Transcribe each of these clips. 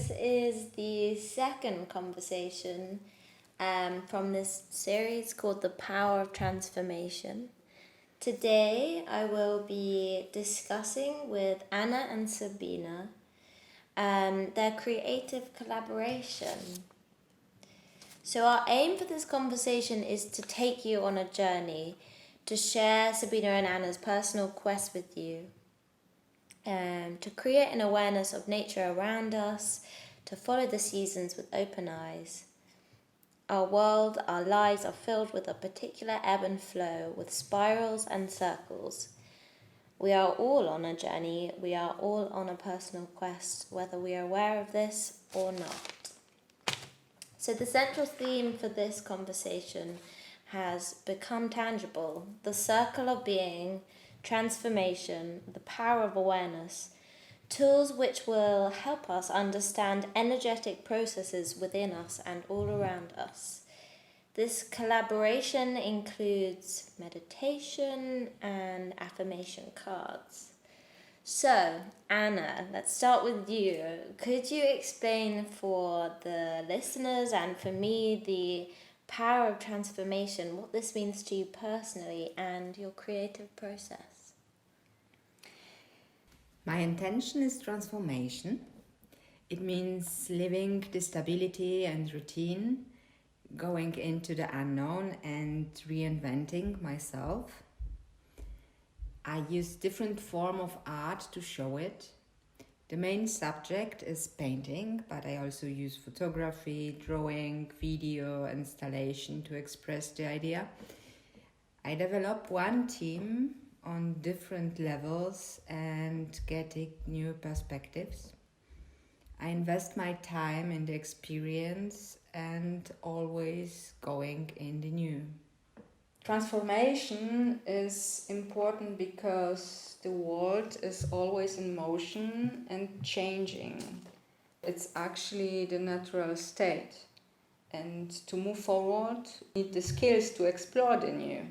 this is the second conversation from this series called The Power of Transformation. Today I will be discussing with Anna and Sabina their creative collaboration. So our aim for this conversation is to take you on a journey, to share Sabina and Anna's personal quest with you, to create an awareness of nature around us, to follow the seasons with open eyes. Our world, our lives are filled with a particular ebb and flow, with spirals and circles. We are all on a journey, we are all on a personal quest, whether we are aware of this or not. So the central theme for this conversation has become tangible: the circle of being, transformation, the power of awareness, tools which will help us understand energetic processes within us and all around us. This collaboration includes meditation and affirmation cards. So, Anna, let's start with you. Could you explain for the listeners and for me the power of transformation, what this means to you personally and your creative process? My intention is transformation. It means living the stability and routine, going into the unknown and reinventing myself. I use different form of art to show it. The main subject is painting, but I also use photography, drawing, video, installation to express the idea. I develop one team on different levels and getting new perspectives. I invest my time in the experience and always going in the new. Transformation is important because the world is always in motion and changing. It's actually the natural state. And to move forward, we need the skills to explore the new.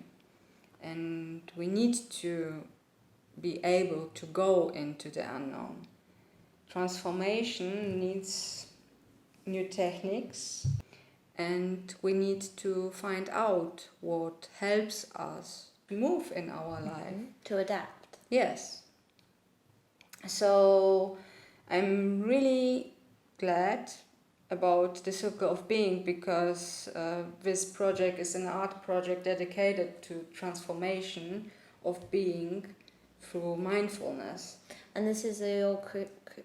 And we need to be able to go into the unknown. Transformation needs new techniques. And we need to find out what helps us move in our life. To adapt. Yes. So I'm really glad about the Circle of Being because this project is an art project dedicated to transformation of being through mindfulness. And this is your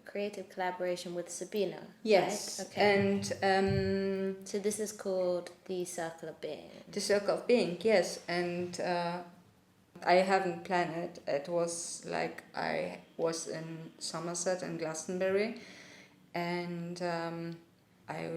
creative collaboration with Sabina, yes, right? Okay. And so this is called the Circle of Being. The Circle of Being, yes, and I haven't planned it. It was like I was in Somerset and Glastonbury, and I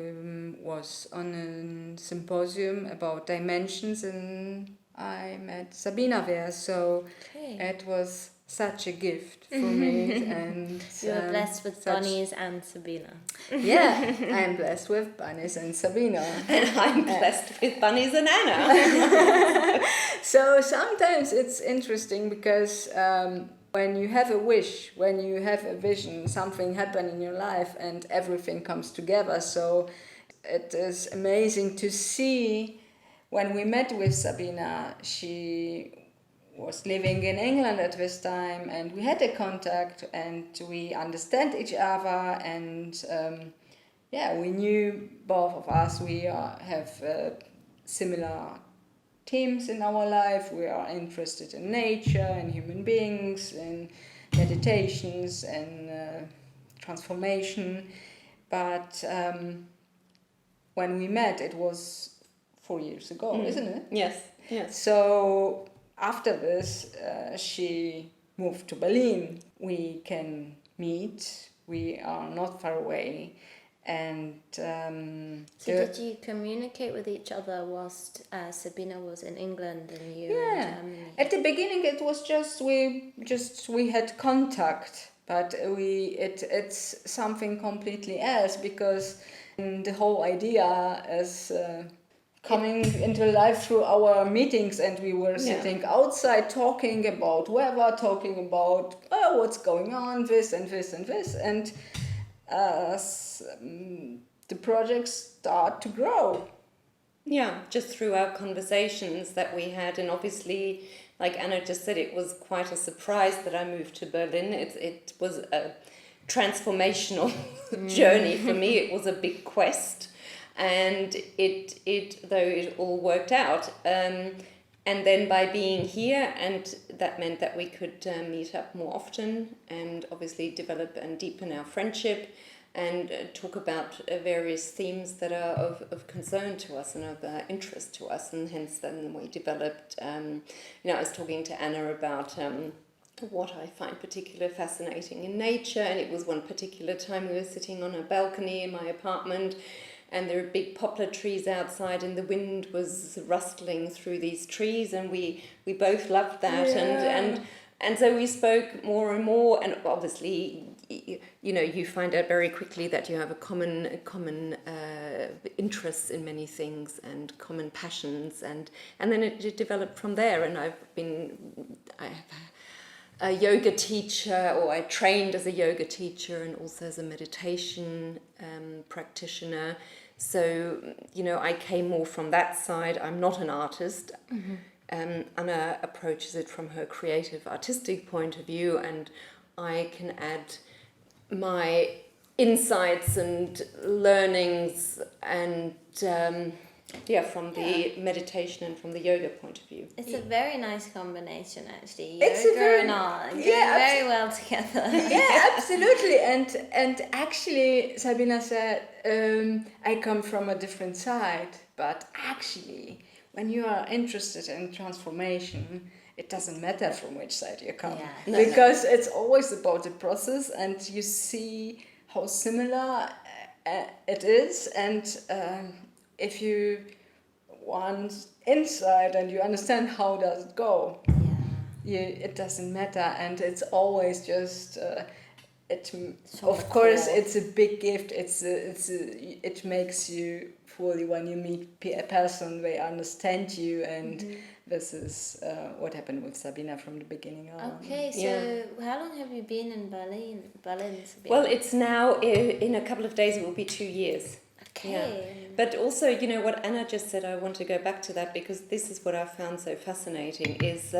was on a symposium about dimensions, and I met Sabina there. So it was such a gift for me. And you were blessed with bunnies and Sabina. Yeah, I'm blessed with bunnies and Sabina. And I'm blessed with bunnies and Anna. So sometimes it's interesting because when you have a wish, when you have a vision, something happens in your life and everything comes together. So it is amazing to see. When we met with Sabina, she was living in England at this time, and we had a contact and we understand each other, and we knew both of us we have similar themes in our life. We are interested in nature, in human beings, in meditations and transformation. But when we met, it was 4 years ago, isn't it? Yes. So after this, she moved to Berlin. We can meet. We are not far away. And did you communicate with each other whilst Sabina was in England and you in Germany? At the beginning it was just we had contact, but it's something completely else, because the whole idea is coming into life through our meetings, and we were sitting outside talking about weather, talking about what's going on, this and this and this, and as the projects start to grow. Yeah, just through our conversations that we had, and obviously, like Anna just said, it was quite a surprise that I moved to Berlin. It was a transformational journey for me. It was a big quest, and it though it all worked out. And then by being here, and that meant that we could meet up more often, and obviously develop and deepen our friendship, and talk about various themes that are of concern to us and of interest to us, and hence then we developed, I was talking to Anna about what I find particularly fascinating in nature, and it was one particular time we were sitting on a balcony in my apartment, and there were big poplar trees outside, and the wind was rustling through these trees, and we both loved that, and so we spoke more and more, and obviously, you find out very quickly that you have a common interests in many things and common passions, and then it developed from there. And I have a yoga teacher, or I trained as a yoga teacher and also as a meditation practitioner. So I came more from that side. I'm not an artist. Anna approaches it from her creative, artistic point of view, and I can add my insights and learnings and from the meditation and from the yoga point of view. It's a very nice combination, actually. It's Yoga a very- and art go yeah, very well together. Yeah, absolutely. And actually, Sabina said, I come from a different side, but actually, when you are interested in transformation, it doesn't matter from which side you come, Yeah. because it's always about the process, and you see how similar it is, and if you want insight and you understand how does it go, it doesn't matter, and it's always just of course it's a big gift. It makes you fully, when you meet a person, they understand you, and this is what happened with Sabina from the beginning on. Okay, so how long have you been in Berlin, Sabina? Well, it's now, in a couple of days, it will be 2 years. Okay. Yeah. But also, what Anna just said, I want to go back to that, because this is what I found so fascinating, is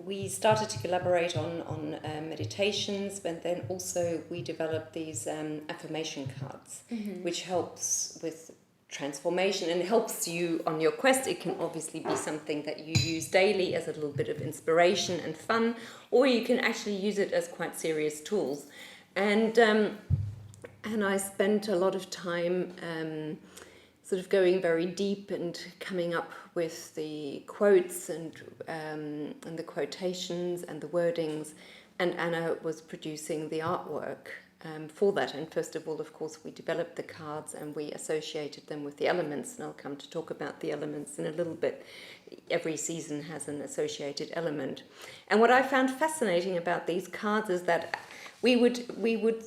we started to collaborate on meditations, but then also we developed these affirmation cards, which helps with transformation and helps you on your quest. It can obviously be something that you use daily as a little bit of inspiration and fun, or you can actually use it as quite serious tools. And I spent a lot of time sort of going very deep and coming up with the quotes and the quotations and the wordings, and Anna was producing the artwork for that. And first of all, of course, we developed the cards and we associated them with the elements, and I'll come to talk about the elements in a little bit. Every season has an associated element. And what I found fascinating about these cards is that we would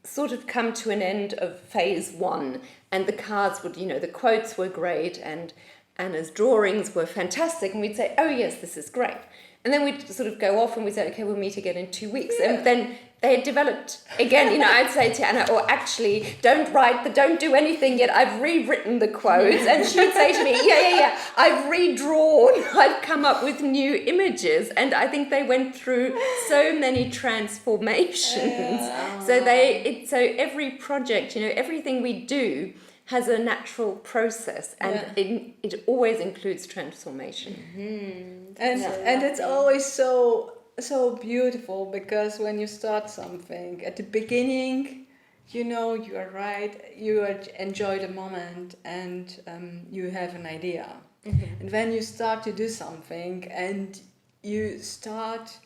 sort of come to an end of phase one, and the cards would, the quotes were great and Anna's drawings were fantastic, and we'd say, oh yes, this is great. And then we'd sort of go off and we'd say, okay, we'll meet again in 2 weeks. Yeah. And then they had developed again, I'd say to Anna, or actually, don't do anything yet, I've rewritten the quotes. And she'd say to me, yeah, I've redrawn, I've come up with new images. And I think they went through so many transformations. So every project, everything we do has a natural process, and it always includes transformation. And it's always so beautiful, because when you start something at the beginning, you are right, you enjoy the moment, and you have an idea. And when you start to do something and you start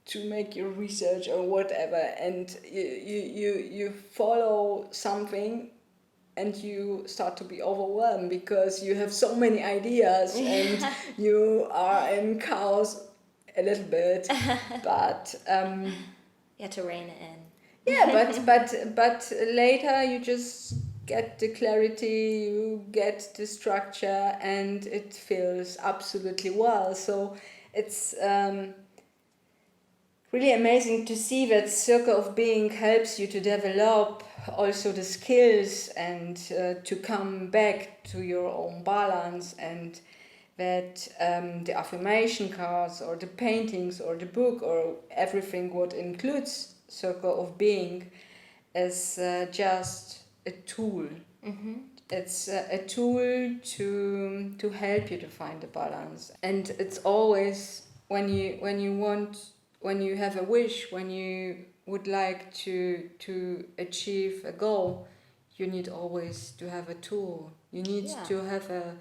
to make your research or whatever, and you follow something, and you start to be overwhelmed because you have so many ideas and you are in chaos a little bit, but you have to rein it in. Yeah, but later you just get the clarity, you get the structure, and it feels absolutely well. So it's really amazing to see that circle of being helps you to develop also the skills and to come back to your own balance, and that the affirmation cards or the paintings or the book or everything what includes circle of being is just a tool. Mm-hmm. It's a tool to help you to find the balance, and it's always when you have a wish, when you would like to achieve a goal, you need always to have a tool. You need to have a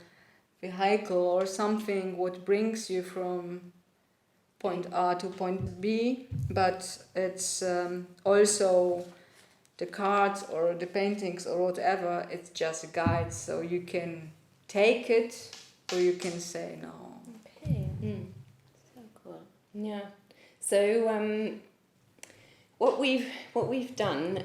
vehicle or something what brings you from point A to point B, but it's also the cards or the paintings or whatever, it's just a guide, so you can take it or you can say no. Okay. Mm. So cool. Yeah. So what we've done,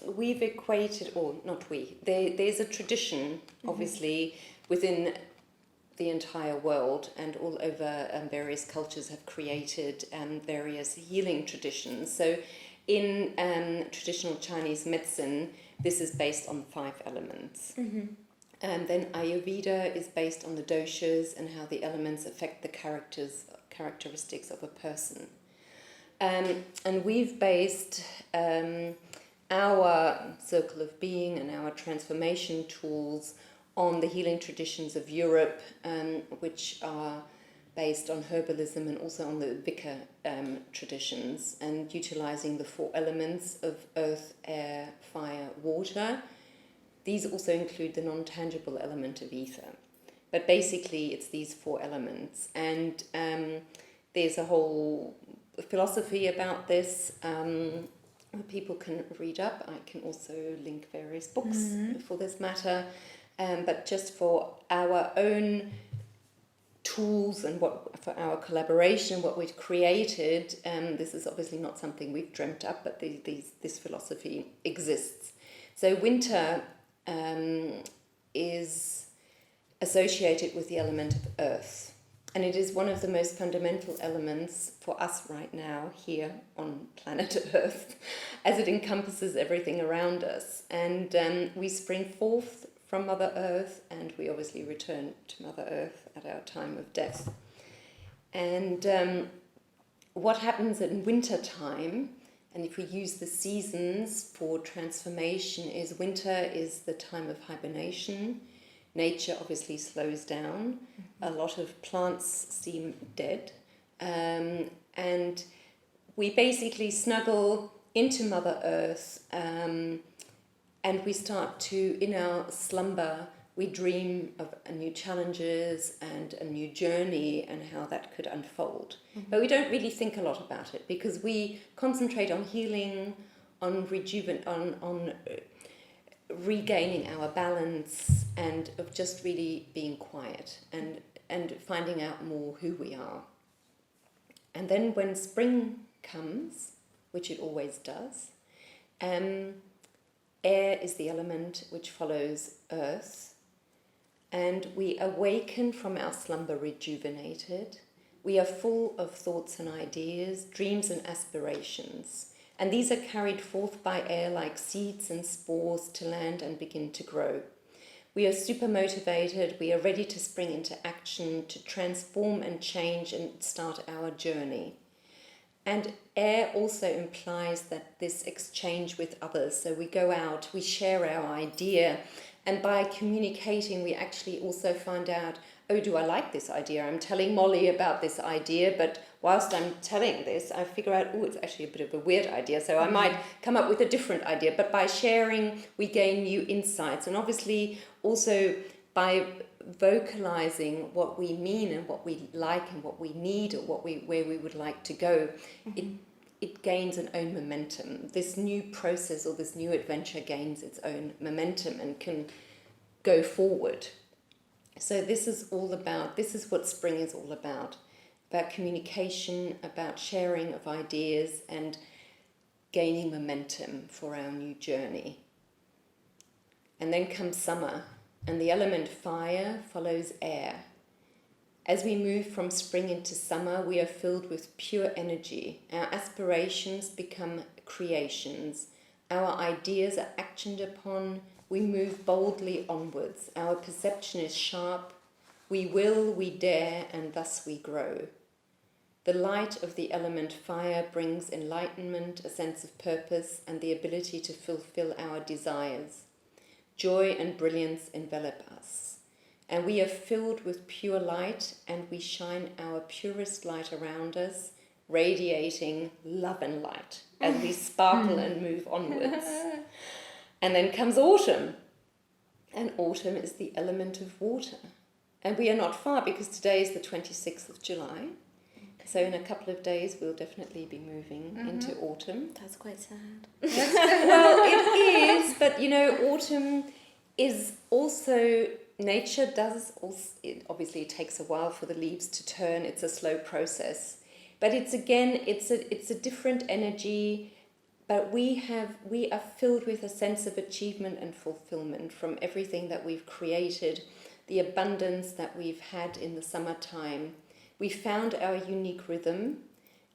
we've equated, or not we. There's a tradition, obviously, within the entire world, and all over various cultures have created various healing traditions. So in traditional Chinese medicine, this is based on 5 elements. Mm-hmm. And then Ayurveda is based on the doshas and how the elements affect the characteristics of a person. And we've based our circle of being and our transformation tools on the healing traditions of Europe, which are based on herbalism and also on the Vika traditions, and utilizing the 4 elements of earth, air, fire, water. These also include the non-tangible element of ether. But basically it's these 4 elements. And there's a whole philosophy about this. People can read up. I can also link various books for this matter. But just for our own tools and for our collaboration, what we've created, this is obviously not something we've dreamt up, but this philosophy exists. So winter is associated with the element of earth, and it is one of the most fundamental elements for us right now here on planet Earth, as it encompasses everything around us. And we spring forth from Mother Earth, and we obviously return to Mother Earth at our time of death. And what happens in winter time, and if we use the seasons for transformation, is winter is the time of hibernation. Nature obviously slows down. A lot of plants seem dead. And we basically snuggle into Mother Earth, and we start to, in our slumber, we dream of new challenges and a new journey and how that could unfold. But we don't really think a lot about it, because we concentrate on healing, on regaining our balance, and of just really being quiet and finding out more who we are. And then when spring comes, which it always does, air is the element which follows earth, and we awaken from our slumber rejuvenated. We are full of thoughts and ideas, dreams and aspirations, and these are carried forth by air like seeds and spores to land and begin to grow. We are super motivated, we are ready to spring into action, to transform and change and start our journey. And air also implies that this exchange with others. So we go out, we share our idea, and by communicating we actually also find out, oh, do I like this idea? I'm telling Molly about this idea, but whilst I'm telling this, I figure out, oh, it's actually a bit of a weird idea, so I might come up with a different idea. But by sharing, we gain new insights. And obviously also by vocalizing what we mean and what we like and what we need, or where we would like to go, it gains an own momentum. This new process or this new adventure gains its own momentum and can go forward. So this is what spring is all about communication, about sharing of ideas and gaining momentum for our new journey. And then comes summer, and the element fire follows air. As we move from spring into summer, we are filled with pure energy. Our aspirations become creations. Our ideas are actioned upon. We move boldly onwards. Our perception is sharp. We will, we dare, and thus we grow. The light of the element fire brings enlightenment, a sense of purpose, and the ability to fulfill our desires. Joy and brilliance envelop us. And we are filled with pure light, and we shine our purest light around us, radiating love and light as we sparkle and move onwards. And then comes autumn. And autumn is the element of water. And we are not far, because today is the 26th of July. So in a couple of days, we'll definitely be moving into autumn. That's quite sad. Well, it is, but autumn is also, nature does also, obviously it takes a while for the leaves to turn, it's a slow process. But it's a different energy, but we are filled with a sense of achievement and fulfillment from everything that we've created, the abundance that we've had in the summertime. We found our unique rhythm,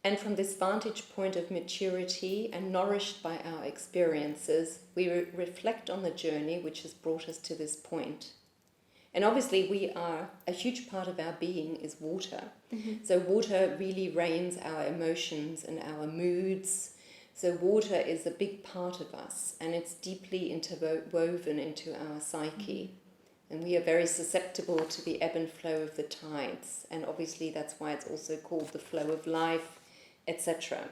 and from this vantage point of maturity and nourished by our experiences, we reflect on the journey which has brought us to this point. And obviously a huge part of our being is water. Mm-hmm. So water really reigns our emotions and our moods. So water is a big part of us, and it's deeply interwoven into our psyche. Mm-hmm. And we are very susceptible to the ebb and flow of the tides. And obviously that's why it's also called the flow of life, etc.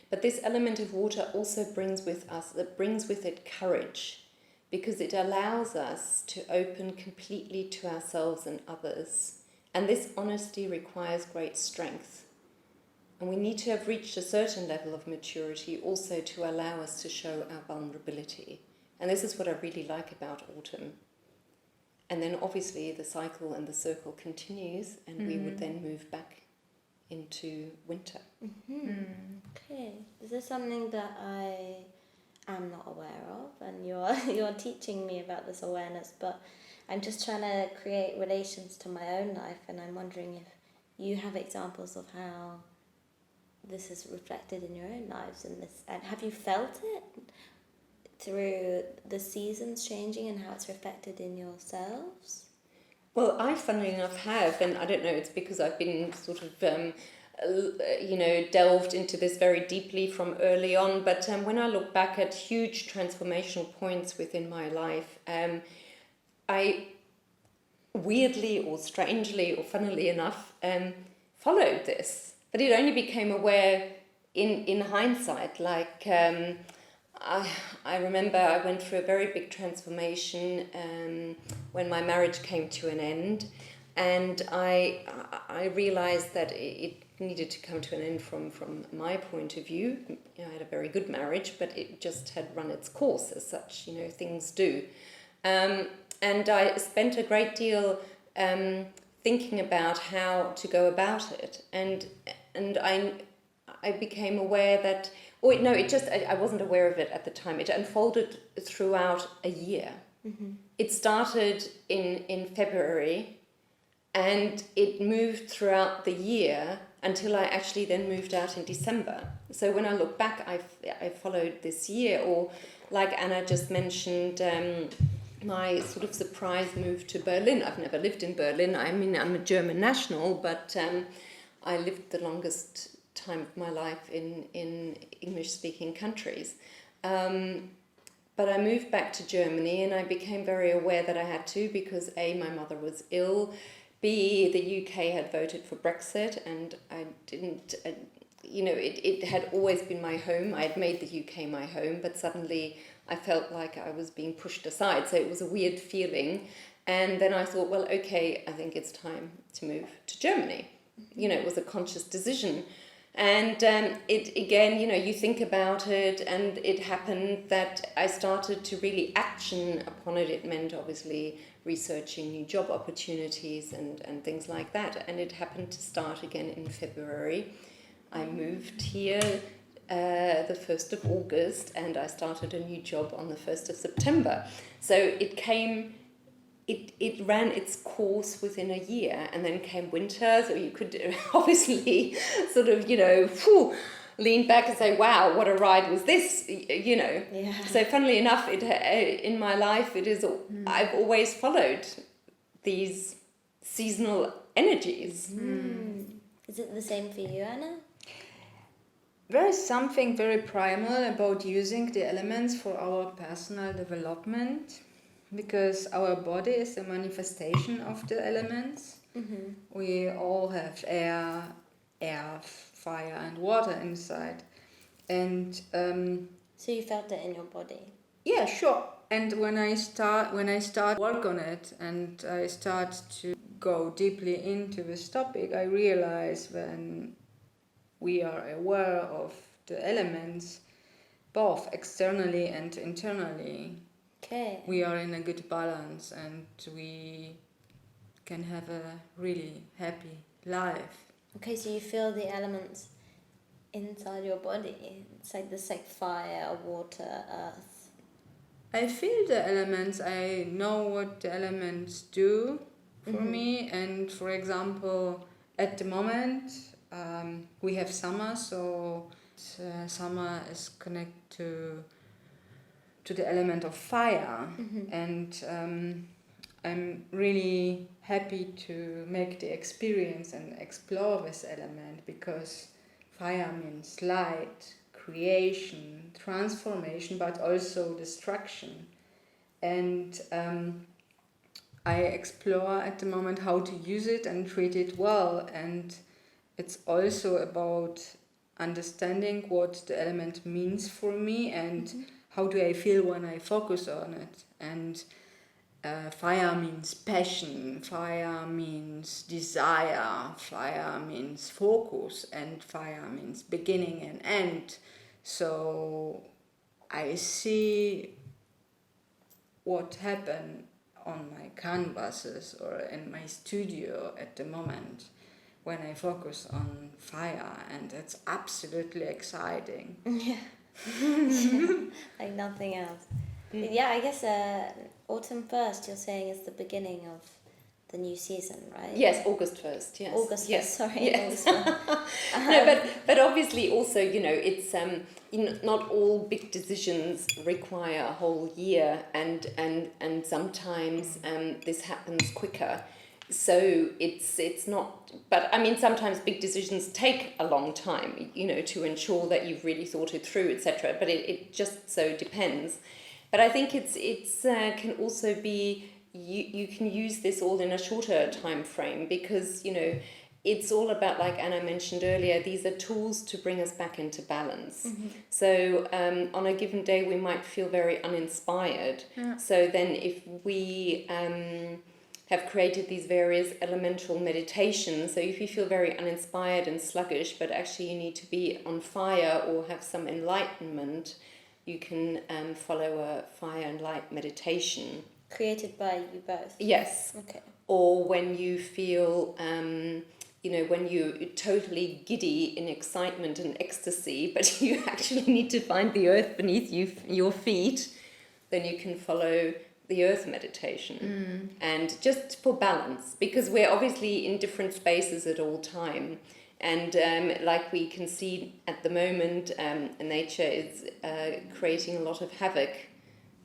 But this element of water also brings with it courage, because it allows us to open completely to ourselves and others. And this honesty requires great strength. And we need to have reached a certain level of maturity also to allow us to show our vulnerability. And this is what I really like about autumn. And then obviously the cycle and the circle continues, and we would then move back into winter. Mm-hmm. Okay. This is something that I am not aware of, and you're teaching me about this awareness, but I'm just trying to create relations to my own life, and I'm wondering if you have examples of how this is reflected in your own lives, and have you felt it through the seasons changing and how it's reflected in yourselves? Well, I, funnily enough, have, and I don't know, it's because I've been sort of, delved into this very deeply from early on, but when I look back at huge transformational points within my life, I weirdly or strangely or funnily enough followed this, but it only became aware in hindsight, like... I remember I went through a very big transformation when my marriage came to an end, and I realized that it needed to come to an end from my point of view. I had a very good marriage, but it just had run its course as such, things do. And I spent a great deal thinking about how to go about it, and I became aware that... I wasn't aware of it at the time. It unfolded throughout a year. Mm-hmm. It started in February, and it moved throughout the year until I actually then moved out in December. So when I look back, I followed this year, or like Anna just mentioned, my sort of surprise move to Berlin. I've never lived in Berlin. I mean, I'm a German national, but I lived the longest time of my life in English-speaking countries. But I moved back to Germany, and I became very aware that I had to, because A, my mother was ill, B, the UK had voted for Brexit, and I didn't, it had always been my home. I had made the UK my home, but suddenly I felt like I was being pushed aside, so it was a weird feeling. And then I thought, well, okay, I think it's time to move to Germany. It was a conscious decision. And it again, you think about it, and it happened that I started to really action upon it. It meant obviously researching new job opportunities and things like that. And it happened to start again in February. I moved here the 1st of August, and I started a new job on the 1st of September. So it came it ran its course within a year, and then came winter, so you could obviously sort of, lean back and say, wow, what a ride was this, Yeah. So funnily enough, in my life, I've always followed these seasonal energies. Is it the same for you, Anna? There is something very primal about using the elements for our personal development, because our body is a manifestation of the elements. We all have air, earth, fire, and water inside. And So you felt it in your body? yeah, sure. And when I start work on it, and I start to go deeply into this topic, I realize when we are aware of the elements, both externally and internally, Okay. we are in a good balance, and we can have a really happy life. Okay, so you feel the elements inside your body. It's like fire, water, earth. I feel the elements, I know what the elements do for me, and for example, at the moment, we have summer, so summer is connected to the element of fire, and I'm really happy to make the experience and explore this element, because fire means light, creation, transformation, but also destruction. And I explore at the moment how to use it and treat it well, and it's also about understanding what the element means for me, and how do I feel when I focus on it. And fire means passion, fire means desire, fire means focus, and fire means beginning and end. So I see what happened on my canvases or in my studio at the moment when I focus on fire, and it's absolutely exciting. Yeah. Like nothing else. Yeah, I guess autumn 1st, you're saying, is the beginning of the new season, right? Yes, August 1st, yes. August 1st, yes. sorry. Yes. August 1st. No, but obviously also, it's not all big decisions require a whole year, and sometimes this happens quicker. So it's not, but I mean, sometimes big decisions take a long time, to ensure that you've really thought it through, etc. But it just so depends. But I think it's can also be, you can use this all in a shorter time frame, because it's all about, like Anna mentioned earlier, these are tools to bring us back into balance. So on a given day we might feel very uninspired. So then if we have created these various elemental meditations, so if you feel very uninspired and sluggish, but actually you need to be on fire or have some enlightenment, you can follow a fire and light meditation. Created by you both? Yes. Okay. Or when you feel, when you're totally giddy in excitement and ecstasy, but you actually need to find the earth beneath your feet, then you can follow the earth meditation. And just for balance, because we're obviously in different spaces at all time. And like we can see at the moment, nature is creating a lot of havoc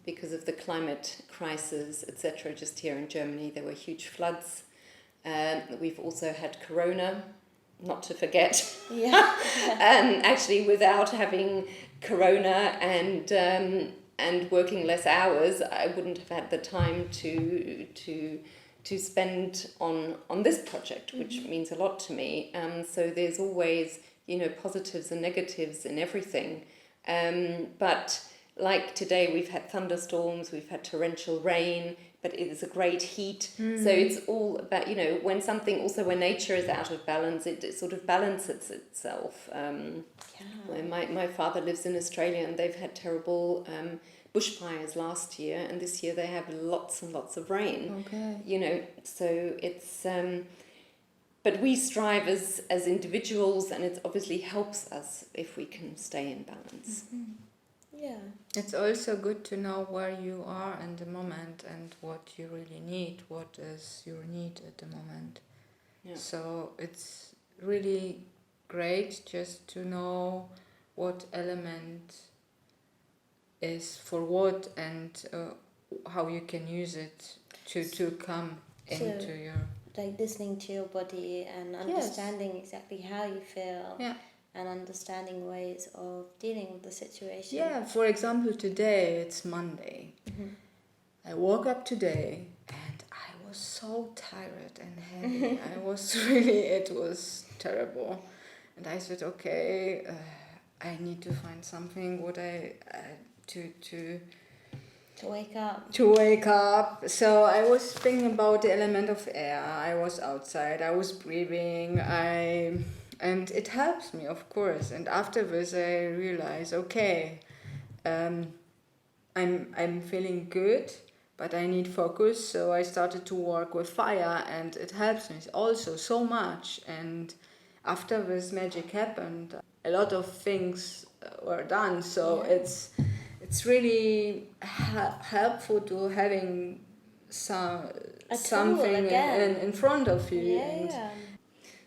because of the climate crisis, etc. Just here in Germany, there were huge floods. We've also had Corona, not to forget. Yeah. Actually, without having Corona and working less hours, I wouldn't have had the time to spend on this project, which means a lot to me. So there's always, positives and negatives in everything. But like today, we've had thunderstorms, we've had torrential rain, but it is a great heat. So it's all about, when nature is out of balance, it sort of balances itself. My father lives in Australia, and they've had terrible bushfires last year, and this year they have lots and lots of rain. Okay. So it's but we strive as individuals, and it obviously helps us if we can stay in balance. Yeah. It's also good to know where you are in the moment and what you really need, what is your need at the moment. Yeah. So it's really great just to know what element is for what and how you can use it to come So- into your... Like listening to your body and understanding exactly how you feel. Yeah. And understanding ways of dealing with the situation. Yeah, for example, today it's Monday. Mm-hmm. I woke up today and I was so tired and heavy. It was terrible. And I said, okay, I need to find something To wake up. to wake up. So I was thinking about the element of air. I was outside, I was breathing, and it helps me, of course. And after this I realized, okay, I'm feeling good, but I need focus. So I started to work with fire, and it helps me also so much. And after this magic happened, a lot of things were done. So it's really helpful to having something in front of you. Yeah.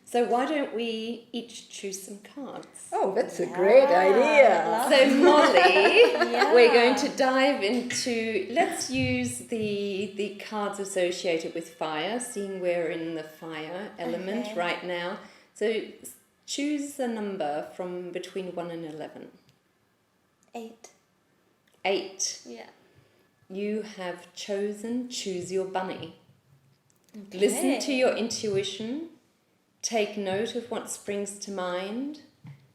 So why don't we each choose some cards? Oh, that's a great idea. I'd So Molly, Yeah. we're going to dive into, let's use the cards associated with fire, seeing we're in the fire element Okay. right now. So choose a number from between 1 and 11. 8. 8. Yeah. You have chosen Choose Your Bunny. Okay. Listen to your intuition, take note of what springs to mind,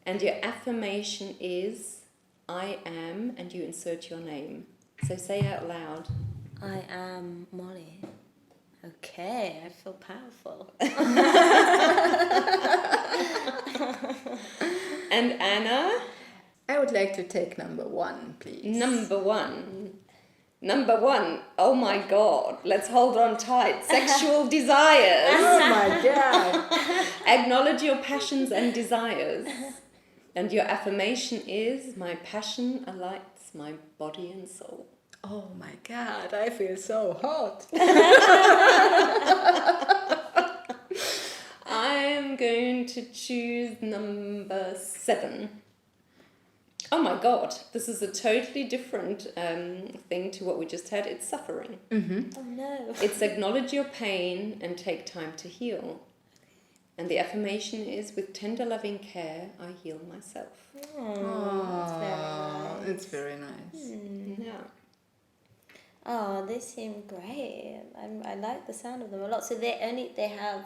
and your affirmation is, I am, and you insert your name. So say out loud. I am Molly. Okay, I feel powerful. And Anna, I would like to take number 1, please. number 1. Number 1, oh my God, let's hold on tight. Sexual desires. Oh my God. Acknowledge your passions and desires. And your affirmation is, my passion alights my body and soul. Oh my God, I feel so hot. I'm going to choose number 7. Oh my God, this is a totally different thing to what we just had. It's suffering. Mm-hmm. Oh no. It's acknowledge your pain and take time to heal. And the affirmation is, with tender loving care, I heal myself. Oh, that's very nice. It's very nice. Yeah. Oh, they seem great. I like the sound of them a lot. So they have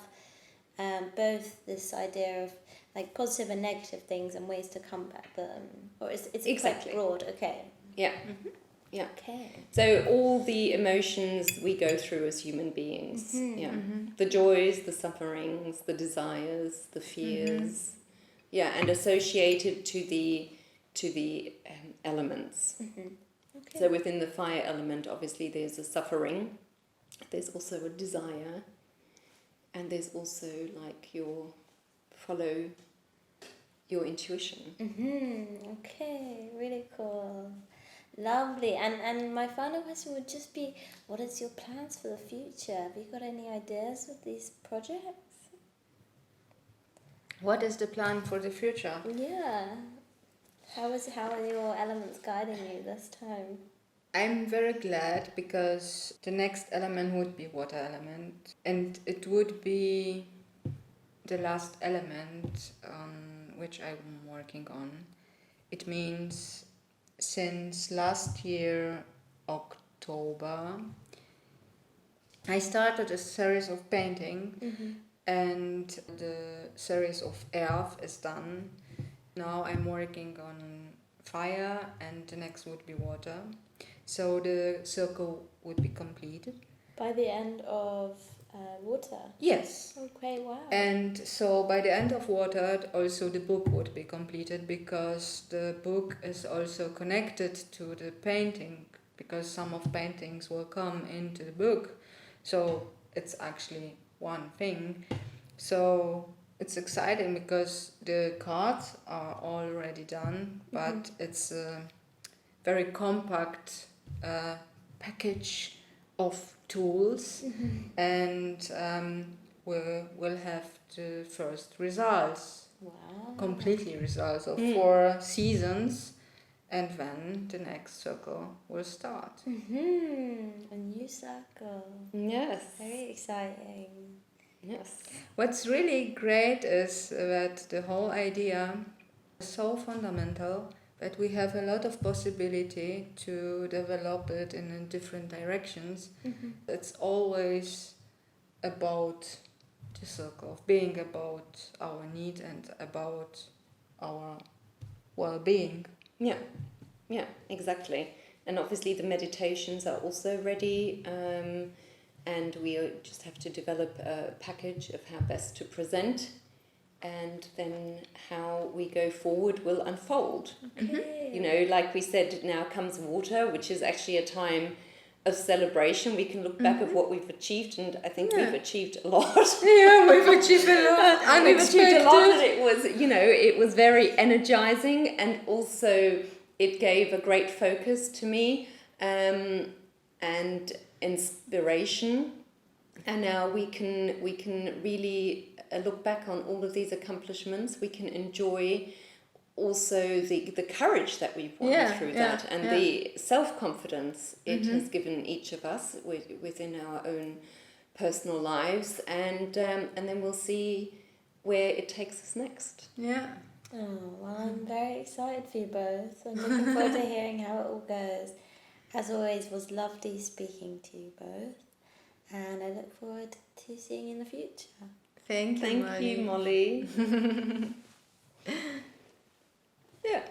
both this idea of like positive and negative things and ways to combat them, or it's Exactly. quite broad. Okay. Yeah. Yeah. Okay. So all the emotions we go through as human beings, yeah, the joys, the sufferings, the desires, the fears, yeah, and associated to the elements. Okay. So within the fire element, obviously there's a suffering, there's also a desire, and there's also like follow your intuition. Okay. Really cool. Lovely. And my final question would just be, what is your plans for the future? Have you got any ideas with these projects? What is the plan for the future? Yeah. How are your elements guiding you this time? I'm very glad because the next element would be water element, and it would be the last element which I'm working on. It means since last year, October, I started a series of painting, and the series of earth is done. Now I'm working on fire, and the next would be water. So the circle would be completed. By the end of water? Yes. Okay, wow. And so by the end of water, also the book would be completed, because the book is also connected to the painting, because some of paintings will come into the book. So it's actually one thing. So it's exciting because the cards are already done, but it's very compact package of tools, and we'll have the first results. Wow. Completely results of 4 seasons, and then the next circle will start. A new circle. Yes. Very exciting. Yes. What's really great is that the whole idea is so fundamental that we have a lot of possibility to develop it in different directions. It's always about the circle of being, about our need and about our well-being. Yeah, yeah, exactly. And obviously the meditations are also ready, and we just have to develop a package of how best to present, and then how we go forward will unfold. Okay. You know, like we said, now comes water, which is actually a time of celebration. We can look back at what we've achieved, and I think we've achieved a lot. Yeah, we've achieved a lot. We've achieved a lot, and it was, you know, it was very energizing, and also it gave a great focus to me, and inspiration. And now we can really look back on all of these accomplishments. We can enjoy also the courage that we've won through that, and the self-confidence it has given each of us within our own personal lives, and then we'll see where it takes us next. Yeah. Oh, well, I'm very excited for you both. I'm looking forward to hearing how it all goes. As always, it was lovely speaking to you both, and I look forward to seeing you in the future. Thank you, Thank you, Molly. Yeah.